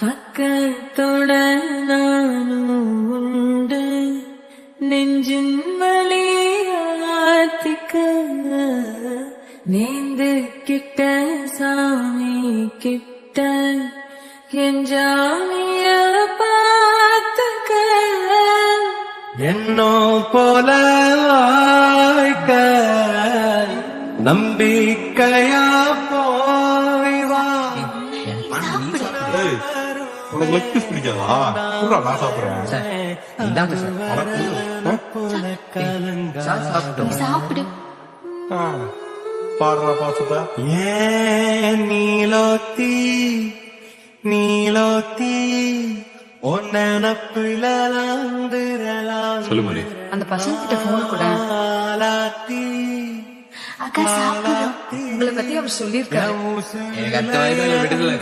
பக்கத்தோட நானும் உண்டு நெஞ்சின் வழியாத்திக்க நேந்து கிட்ட சாமி கிட்ட என் ஜாமிய பார்த்துக்க என்னோ போல வாழ்க்க நம்பிக்கையா போய் வா. உனக்கு லெக் பீஸ் பிடிக்காதா? நான் சாப்பிடுறேன். சாப்பிடு. பாடுறா பாசத்தா. ஏன் நீலோத்தி நீலோத்தி சொல்லு மாதிரி அந்த பசங்க கிட்ட போன் கூட அக்கா சாப்பிடுறோம். உங்களை பத்தி அவர் சொல்லியிருக்காரு. எனக்கு அடுத்த வாய்ப்பு விடுதலை